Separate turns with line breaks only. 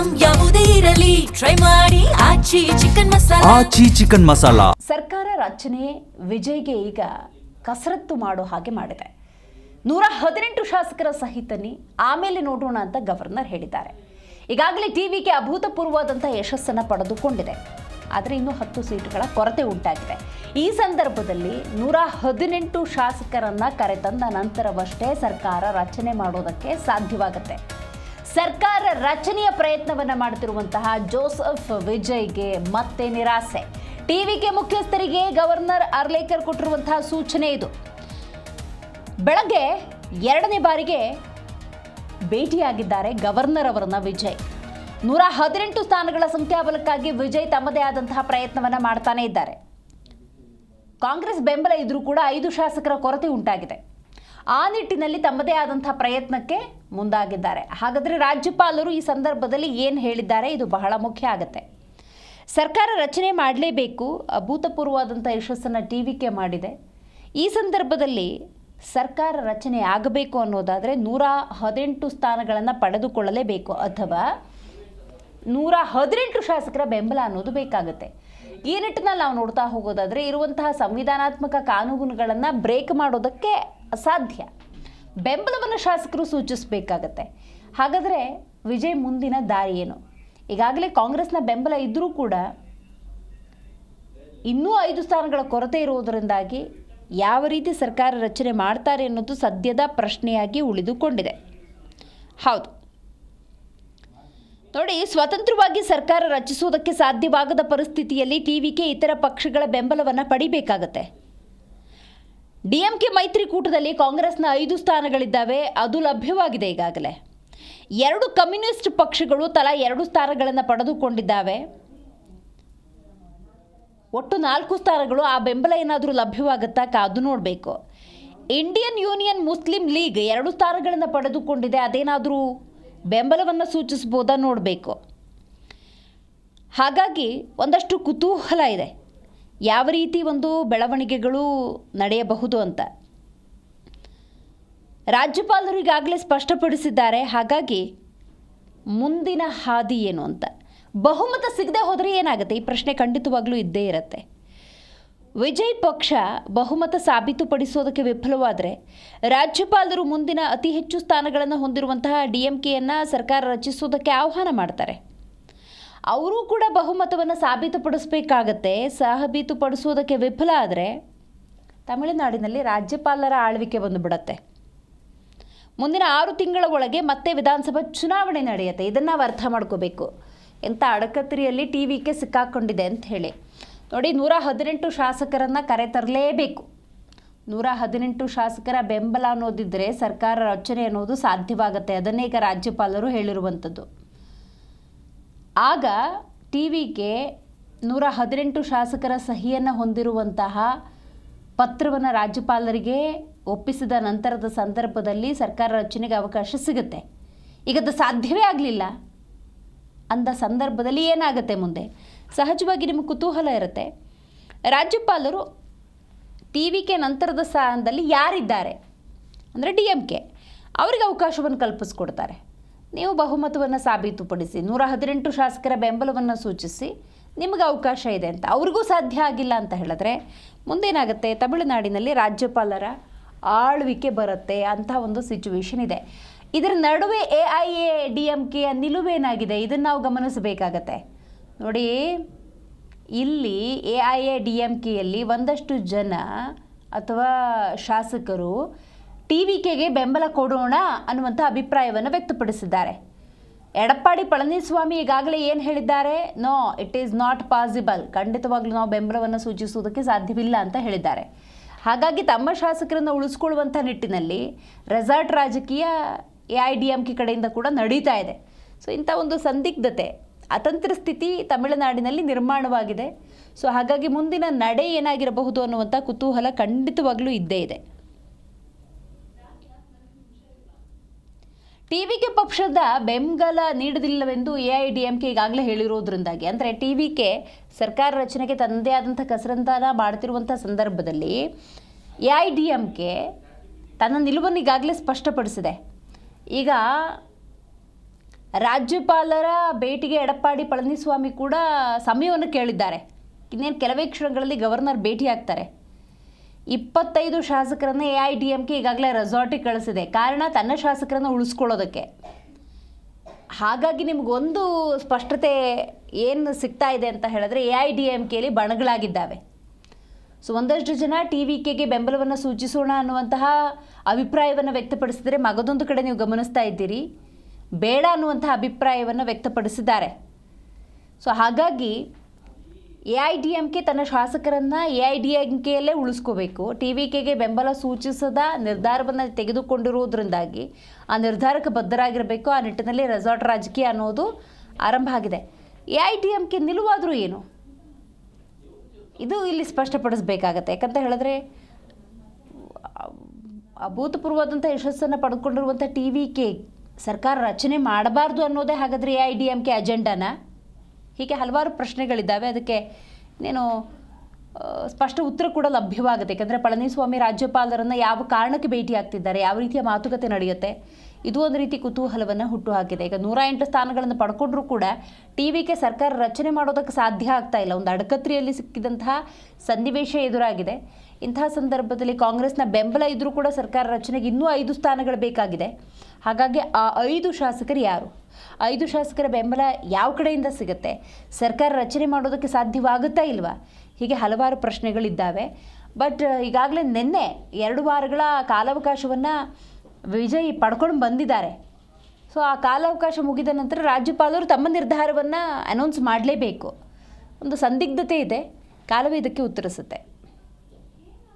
Item ಯಾವುದೇ ಇರಲಿ try ಮಾಡಿ ಆಚಿ ಚಿಕನ್ ಮಸಾಲಾ.
ಸರ್ಕಾರ ರಚನೆ ವಿಜಯ್ಗೆ ಈಗ ಕಸರತ್ತು ಮಾಡೋ ಹಾಗೆ ಮಾಡಿದೆ. 118 ಶಾಸಕರ ಸಹಿತನಿ ಆಮೇಲೆ ನೋಡೋಣ ಅಂತ ಗವರ್ನರ್ ಹೇಳಿದ್ದಾರೆ. ಈಗಾಗಲೇ ಟಿವಿಗೆ ಅಭೂತಪೂರ್ವವಾದಂಥ ಯಶಸ್ಸನ್ನು ಪಡೆದುಕೊಂಡಿದೆ. ಆದರೆ ಇನ್ನೂ 10 ಸೀಟುಗಳ ಕೊರತೆ ಉಂಟಾಗಿದೆ. ಈ ಸಂದರ್ಭದಲ್ಲಿ 118 ಶಾಸಕರನ್ನು ಕರೆತಂದ ನಂತರವಷ್ಟೇ ಸರ್ಕಾರ ರಚನೆ ಮಾಡೋದಕ್ಕೆ ಸಾಧ್ಯವಾಗುತ್ತೆ. ಸರ್ಕಾರ ರಚನೆಯ ಪ್ರಯತ್ನವನ್ನು ಮಾಡುತ್ತಿರುವಂತಹ ಜೋಸೆಫ್ ವಿಜಯ್ಗೆ ಮತ್ತೆ ನಿರಾಸೆ. ಟಿವಿಕೆ ಮುಖ್ಯಸ್ಥರಿಗೆ ಗವರ್ನರ್ ಅರ್ಲೇಕರ್ ಕೊಟ್ಟಿರುವಂತಹ ಸೂಚನೆ ಇದು. ಬೆಳಗ್ಗೆ 2ನೇ ಬಾರಿಗೆ ಭೇಟಿಯಾಗಿದ್ದಾರೆ ಗವರ್ನರ್ ಅವರನ್ನ ವಿಜಯ್. 118 ಸ್ಥಾನಗಳ ಸಂಖ್ಯಾಬಲಕ್ಕಾಗಿ ವಿಜಯ್ ತಮ್ಮದೇ ಆದಂತಹ ಪ್ರಯತ್ನವನ್ನು ಮಾಡ್ತಾನೆ ಇದ್ದಾರೆ. ಕಾಂಗ್ರೆಸ್ ಬೆಂಬಲ ಇದ್ರೂ ಕೂಡ 5 ಶಾಸಕರ ಕೊರತೆ ಉಂಟಾಗಿದೆ. ಆ ನಿಟ್ಟಿನಲ್ಲಿ ತಮ್ಮದೇ ಆದಂತಹ ಪ್ರಯತ್ನಕ್ಕೆ ಮುಂದಾಗಿದ್ದಾರೆ. ಹಾಗಾದರೆ ರಾಜ್ಯಪಾಲರು ಈ ಸಂದರ್ಭದಲ್ಲಿ ಏನು ಹೇಳಿದ್ದಾರೆ, ಇದು ಬಹಳ ಮುಖ್ಯ ಆಗುತ್ತೆ. ಸರ್ಕಾರ ರಚನೆ ಮಾಡಲೇಬೇಕು. ಅಭೂತಪೂರ್ವವಾದಂಥ ಯಶಸ್ಸನ್ನು ಟಿವಿಕೆ ಮಾಡಿದೆ. ಈ ಸಂದರ್ಭದಲ್ಲಿ ಸರ್ಕಾರ ರಚನೆ ಆಗಬೇಕು ಅನ್ನೋದಾದರೆ 118 ಸ್ಥಾನಗಳನ್ನು ಪಡೆದುಕೊಳ್ಳಲೇಬೇಕು, ಅಥವಾ 118 ಶಾಸಕರ ಬೆಂಬಲ ಅನ್ನೋದು ಬೇಕಾಗುತ್ತೆ. ಈ ನಿಟ್ಟಿನಲ್ಲಿ ನಾವು ನೋಡ್ತಾ ಹೋಗೋದಾದರೆ ಇರುವಂತಹ ಸಂವಿಧಾನಾತ್ಮಕ ಕಾನೂನುಗಳನ್ನು ಬ್ರೇಕ್ ಮಾಡೋದಕ್ಕೆ ಅಸಾಧ್ಯ. ಬೆಂಬಲವನ್ನು ಶಾಸಕರು ಸೂಚಿಸಬೇಕಾಗತ್ತೆ. ಹಾಗಾದರೆ ವಿಜಯ್ ಮುಂದಿನ ದಾರಿ ಏನು? ಈಗಾಗಲೇ ಕಾಂಗ್ರೆಸ್ನ ಬೆಂಬಲ ಇದ್ದರೂ ಕೂಡ ಇನ್ನೂ 5 ಸ್ಥಾನಗಳ ಕೊರತೆ ಇರುವುದರಿಂದಾಗಿ ಯಾವ ರೀತಿ ಸರ್ಕಾರ ರಚನೆ ಮಾಡ್ತಾರೆ ಅನ್ನೋದು ಸದ್ಯದ ಪ್ರಶ್ನೆಯಾಗಿ ಉಳಿದುಕೊಂಡಿದೆ. ಹೌದು ನೋಡಿ, ಸ್ವತಂತ್ರವಾಗಿ ಸರ್ಕಾರ ರಚಿಸುವುದಕ್ಕೆ ಸಾಧ್ಯವಾಗದ ಪರಿಸ್ಥಿತಿಯಲ್ಲಿ ಟಿವಿಕೆ ಇತರ ಪಕ್ಷಗಳ ಬೆಂಬಲವನ್ನು ಪಡಿಬೇಕಾಗತ್ತೆ. ಡಿಎಂಕೆ ಮೈತ್ರಿಕೂಟದಲ್ಲಿ ಕಾಂಗ್ರೆಸ್ನ 5 ಸ್ಥಾನಗಳಿದ್ದಾವೆ, ಅದು ಲಭ್ಯವಾಗಿದೆ. ಈಗಾಗಲೇ 2 ಕಮ್ಯುನಿಸ್ಟ್ ಪಕ್ಷಗಳು ತಲಾ 2 ಸ್ಥಾನಗಳನ್ನು ಪಡೆದುಕೊಂಡಿದ್ದಾವೆ. ಒಟ್ಟು 4 ಸ್ಥಾನಗಳು. ಆ ಬೆಂಬಲ ಏನಾದರೂ ಲಭ್ಯವಾಗುತ್ತಾ ಕಾದು ನೋಡಬೇಕು. ಇಂಡಿಯನ್ ಯೂನಿಯನ್ ಮುಸ್ಲಿಂ ಲೀಗ್ 2 ಸ್ಥಾನಗಳನ್ನು ಪಡೆದುಕೊಂಡಿದೆ. ಅದೇನಾದರೂ ಬೆಂಬಲವನ್ನು ಸೂಚಿಸ್ಬೋದಾ ನೋಡಬೇಕು. ಹಾಗಾಗಿ ಒಂದಷ್ಟು ಕುತೂಹಲ ಇದೆ, ಯಾವ ರೀತಿ ಒಂದು ಬೆಳವಣಿಗೆಗಳು ನಡೆಯಬಹುದು ಅಂತ. ರಾಜ್ಯಪಾಲರು ಈಗಾಗಲೇ ಸ್ಪಷ್ಟಪಡಿಸಿದ್ದಾರೆ. ಹಾಗಾಗಿ ಮುಂದಿನ ಹಾದಿ ಏನು ಅಂತ. ಬಹುಮತ ಸಿಗದೆ ಹೋದರೆ ಏನಾಗುತ್ತೆ? ಈ ಪ್ರಶ್ನೆ ಖಂಡಿತವಾಗ್ಲೂ ಇದ್ದೇ ಇರುತ್ತೆ. ವಿಜಯ್ ಪಕ್ಷ ಬಹುಮತ ಸಾಬೀತುಪಡಿಸೋದಕ್ಕೆ ವಿಫಲವಾದರೆ ರಾಜ್ಯಪಾಲರು ಮುಂದಿನ ಅತಿ ಹೆಚ್ಚು ಸ್ಥಾನಗಳನ್ನು ಹೊಂದಿರುವಂತಹ ಡಿಎಂಕೆಯನ್ನು ಸರ್ಕಾರ ರಚಿಸೋದಕ್ಕೆ ಆಹ್ವಾನ ಮಾಡ್ತಾರೆ. ಅವರು ಕೂಡ ಬಹುಮತವನ್ನು ಸಾಬೀತುಪಡಿಸಬೇಕಾಗತ್ತೆ. ಸಾಬೀತುಪಡಿಸೋದಕ್ಕೆ ವಿಫಲ ಆದರೆ ತಮಿಳುನಾಡಿನಲ್ಲಿ ರಾಜ್ಯಪಾಲರ ಆಳ್ವಿಕೆ ಬಂದುಬಿಡತ್ತೆ. ಮುಂದಿನ 6 ತಿಂಗಳ ಒಳಗೆ ಮತ್ತೆ ವಿಧಾನಸಭಾ ಚುನಾವಣೆ ನಡೆಯುತ್ತೆ. ಇದನ್ನು ನಾವು ಅರ್ಥ ಮಾಡ್ಕೋಬೇಕು. ಎಂಥ ಅಡಕತ್ರಿಯಲ್ಲಿ ಟಿವಿಕೆ ಸಿಕ್ಕಾಕೊಂಡಿದೆ ಅಂತ ಹೇಳಿ. ನೋಡಿ, 118 ಶಾಸಕರನ್ನು ಕರೆತರಲೇಬೇಕು. 118 ಶಾಸಕರ ಬೆಂಬಲ ಅನ್ನೋದಿದ್ದರೆ ಸರ್ಕಾರ ರಚನೆ ಅನ್ನೋದು ಸಾಧ್ಯವಾಗುತ್ತೆ. ಅದನ್ನೇ ಈಗ ರಾಜ್ಯಪಾಲರು ಹೇಳಿರುವಂಥದ್ದು. ಆಗ ಟಿವಿಗೆ 118 ಶಾಸಕರ ಸಹಿಯನ್ನು ಹೊಂದಿರುವಂತಹ ಪತ್ರವನ್ನು ರಾಜ್ಯಪಾಲರಿಗೆ ಒಪ್ಪಿಸಿದ ನಂತರದ ಸಂದರ್ಭದಲ್ಲಿ ಸರ್ಕಾರ ರಚನೆಗೆ ಅವಕಾಶ ಸಿಗುತ್ತೆ. ಈಗ ಅದು ಸಾಧ್ಯವೇ ಆಗಲಿಲ್ಲ ಅಂದ ಸಂದರ್ಭದಲ್ಲಿ ಏನಾಗುತ್ತೆ ಮುಂದೆ? ಸಹಜವಾಗಿ ನಿಮಗೆ ಕುತೂಹಲ ಇರುತ್ತೆ. ರಾಜ್ಯಪಾಲರು ಟಿವಿಕೆ ನಂತರದ ಸ್ಥಾನದಲ್ಲಿ ಯಾರಿದ್ದಾರೆ ಅಂದರೆ ಡಿಎಂಕೆ, ಅವರಿಗೆ ಅವಕಾಶವನ್ನು ಕಲ್ಪಿಸ್ಕೊಡ್ತಾರೆ. ನೀವು ಬಹುಮತವನ್ನು ಸಾಬೀತುಪಡಿಸಿ 118 ಶಾಸಕರ ಬೆಂಬಲವನ್ನು ಸೂಚಿಸಿ ನಿಮಗೆ ಅವಕಾಶ ಇದೆ ಅಂತ. ಅವ್ರಿಗೂ ಸಾಧ್ಯ ಆಗಿಲ್ಲ ಅಂತ ಹೇಳಿದ್ರೆ ಮುಂದೇನಾಗುತ್ತೆ? ತಮಿಳುನಾಡಿನಲ್ಲಿ ರಾಜ್ಯಪಾಲರ ಆಳ್ವಿಕೆ ಬರುತ್ತೆ ಅಂತ ಒಂದು ಸಿಚುವೇಶನ್ ಇದೆ. ಇದರ ನಡುವೆ AIADMKಯ ನಿಲುವೇನಾಗಿದೆ, ಇದನ್ನು ನಾವು ಗಮನಿಸಬೇಕಾಗತ್ತೆ. ನೋಡಿ, ಇಲ್ಲಿ AIADMKಯಲ್ಲಿ ಒಂದಷ್ಟು ಜನ ಅಥವಾ ಶಾಸಕರು ಟಿವಿಕೆಗೆ ಬೆಂಬಲ ಕೊಡೋಣ ಅನ್ನುವಂಥ ಅಭಿಪ್ರಾಯವನ್ನು ವ್ಯಕ್ತಪಡಿಸಿದ್ದಾರೆ. ಎಡಪ್ಪಾಡಿ ಪಳನಿಸ್ವಾಮಿ ಈಗಾಗಲೇ ಏನು ಹೇಳಿದ್ದಾರೆ? No, it is not possible, ಖಂಡಿತವಾಗ್ಲೂ ನಾವು ಬೆಂಬಲವನ್ನು ಸೂಚಿಸುವುದಕ್ಕೆ ಸಾಧ್ಯವಿಲ್ಲ ಅಂತ ಹೇಳಿದ್ದಾರೆ. ಹಾಗಾಗಿ ತಮ್ಮ ಶಾಸಕರನ್ನು ಉಳಿಸ್ಕೊಳ್ಳುವಂಥ ನಿಟ್ಟಿನಲ್ಲಿ ರೆಸಾರ್ಟ್ ರಾಜಕೀಯ AIDMK ಕಡೆಯಿಂದ ಕೂಡ ನಡೀತಾ ಇದೆ. ಸೊ ಇಂಥ ಒಂದು ಸಂದಿಗ್ಧತೆ, ಅತಂತ್ರ ಸ್ಥಿತಿ ತಮಿಳುನಾಡಿನಲ್ಲಿ ನಿರ್ಮಾಣವಾಗಿದೆ. ಸೊ ಹಾಗಾಗಿ ಮುಂದಿನ ನಡೆ ಏನಾಗಿರಬಹುದು ಅನ್ನುವಂಥ ಕುತೂಹಲ ಖಂಡಿತವಾಗ್ಲೂ ಇದ್ದೇ ಇದೆ. ಟಿವಿಕೆ ಪಕ್ಷದ ಬೆಂಬಲ ನೀಡುವುದಿಲ್ಲವೆಂದು AIDMK ಈಗಾಗಲೇ ಹೇಳಿರೋದ್ರಿಂದಾಗಿ, ಅಂದರೆ ಟಿವಿಕೆ ಸರ್ಕಾರ ರಚನೆಗೆ ತನ್ನದೇ ಆದಂಥ ಕಸರತ್ತನ್ನು ಮಾಡ್ತಿರುವಂಥ ಸಂದರ್ಭದಲ್ಲಿ AIDMK ತನ್ನ ನಿಲುವನ್ನು ಈಗಾಗಲೇ ಸ್ಪಷ್ಟಪಡಿಸಿದೆ. ಈಗ ರಾಜ್ಯಪಾಲರ ಭೇಟಿಗೆ ಎಡಪ್ಪಾಡಿ ಪಳನಿಸ್ವಾಮಿ ಕೂಡ ಸಮಯವನ್ನು ಕೇಳಿದ್ದಾರೆ. ಇನ್ನೇನು ಕೆಲವೇ ಕ್ಷಣಗಳಲ್ಲಿ ಗವರ್ನರ್ ಭೇಟಿ ಆಗ್ತಾರೆ. 25 ಶಾಸಕರನ್ನು AIADMK ಈಗಾಗಲೇ ರೆಸಾರ್ಟಿಗೆ ಕಳಿಸಿದೆ. ಕಾರಣ ತನ್ನ ಶಾಸಕರನ್ನು ಉಳಿಸ್ಕೊಳ್ಳೋದಕ್ಕೆ. ಹಾಗಾಗಿ ನಿಮಗೊಂದು ಸ್ಪಷ್ಟತೆ ಏನು ಸಿಗ್ತಾ ಇದೆ ಅಂತ ಹೇಳಿದ್ರೆ AIADMKಲಿ ಬಣಗಳಾಗಿದ್ದಾವೆ. ಸೊ ಒಂದಷ್ಟು ಜನ TVKಗೆ ಬೆಂಬಲವನ್ನು ಸೂಚಿಸೋಣ ಅನ್ನುವಂತಹ ಅಭಿಪ್ರಾಯವನ್ನು ವ್ಯಕ್ತಪಡಿಸಿದರೆ, ಮಗದೊಂದು ಕಡೆ ನೀವು ಗಮನಿಸ್ತಾ ಇದ್ದೀರಿ ಬೇಡ ಅನ್ನುವಂತಹ ಅಭಿಪ್ರಾಯವನ್ನು ವ್ಯಕ್ತಪಡಿಸಿದ್ದಾರೆ. ಸೊ ಹಾಗಾಗಿ AIADMK ತನ್ನ ಶಾಸಕರನ್ನು AIADMKಯಲ್ಲೇ ಉಳಿಸ್ಕೋಬೇಕು. TVKಗೆ ಬೆಂಬಲ ಸೂಚಿಸದ ನಿರ್ಧಾರವನ್ನು ತೆಗೆದುಕೊಂಡಿರುವುದರಿಂದಾಗಿ ಆ ನಿರ್ಧಾರಕ್ಕೆ ಬದ್ಧರಾಗಿರಬೇಕು. ಆ ನಿಟ್ಟಿನಲ್ಲಿ ರೆಸಾರ್ಟ್ ರಾಜಕೀಯ ಅನ್ನೋದು ಆರಂಭ ಆಗಿದೆ. AIADMK ನಿಲುವಾದರೂ ಏನು, ಇದು ಇಲ್ಲಿ ಸ್ಪಷ್ಟಪಡಿಸಬೇಕಾಗತ್ತೆ. ಯಾಕಂತ ಹೇಳಿದ್ರೆ ಅಭೂತಪೂರ್ವವಾದಂಥ ಯಶಸ್ಸನ್ನು ಪಡೆದುಕೊಂಡಿರುವಂಥ TVK ಸರ್ಕಾರ ರಚನೆ ಮಾಡಬಾರ್ದು ಅನ್ನೋದೇ ಹಾಗಾದರೆ AIADMK ಅಜೆಂಡಾನ? ಹೀಗೆ ಹಲವಾರು ಪ್ರಶ್ನೆಗಳಿದ್ದಾವೆ. ಅದಕ್ಕೆ ಇನ್ನೇನು ಸ್ಪಷ್ಟ ಉತ್ತರ ಕೂಡ ಲಭ್ಯವಾಗುತ್ತೆ. ಯಾಕಂದರೆ ಪಳನಿಸ್ವಾಮಿ ರಾಜ್ಯಪಾಲರನ್ನು ಯಾವ ಕಾರಣಕ್ಕೆ ಭೇಟಿ ಆಗ್ತಿದ್ದಾರೆ, ಯಾವ ರೀತಿಯ ಮಾತುಕತೆ ನಡೆಯುತ್ತೆ, ಇದು ಒಂದು ರೀತಿ ಕುತೂಹಲವನ್ನು ಹುಟ್ಟುಹಾಕಿದೆ. ಈಗ 108 ಸ್ಥಾನಗಳನ್ನು ಪಡ್ಕೊಂಡ್ರೂ ಕೂಡ TVK ಸರ್ಕಾರ ರಚನೆ ಮಾಡೋದಕ್ಕೆ ಸಾಧ್ಯ ಆಗ್ತಾ ಇಲ್ಲ. ಒಂದು ಅಡಕತ್ರಿಯಲ್ಲಿ ಸಿಕ್ಕಿದಂತಹ ಸನ್ನಿವೇಶ ಎದುರಾಗಿದೆ. ಇಂತಹ ಸಂದರ್ಭದಲ್ಲಿ ಕಾಂಗ್ರೆಸ್ನ ಬೆಂಬಲ ಇದ್ದರೂ ಕೂಡ ಸರ್ಕಾರ ರಚನೆಗೆ ಇನ್ನೂ 5 ಸ್ಥಾನಗಳು ಬೇಕಾಗಿದೆ. ಹಾಗಾಗಿ ಆ 5 ಶಾಸಕರು ಯಾರು, 5 ಶಾಸಕರ ಬೆಂಬಲ ಯಾವ ಕಡೆಯಿಂದ ಸಿಗುತ್ತೆ, ಸರ್ಕಾರ ರಚನೆ ಮಾಡೋದಕ್ಕೆ ಸಾಧ್ಯವಾಗುತ್ತಾ ಇಲ್ವಾ, ಹೀಗೆ ಹಲವಾರು ಪ್ರಶ್ನೆಗಳಿದ್ದಾವೆ. ಬಟ್ ಈಗಾಗಲೇ ನಿನ್ನೆ 2 ವಾರಗಳ ಕಾಲಾವಕಾಶವನ್ನು ವಿಜಯ್ ಪಡ್ಕೊಂಡು ಬಂದಿದ್ದಾರೆ. ಸೊ ಆ ಕಾಲಾವಕಾಶ ಮುಗಿದ ನಂತರ ರಾಜ್ಯಪಾಲರು ತಮ್ಮ ನಿರ್ಧಾರವನ್ನು ಅನೌನ್ಸ್ ಮಾಡಲೇಬೇಕು. ಒಂದು ಸಂದಿಗ್ಧತೆ ಇದೆ. ಕಾಲವೇ ಇದಕ್ಕೆ ಉತ್ತರಿಸುತ್ತೆ.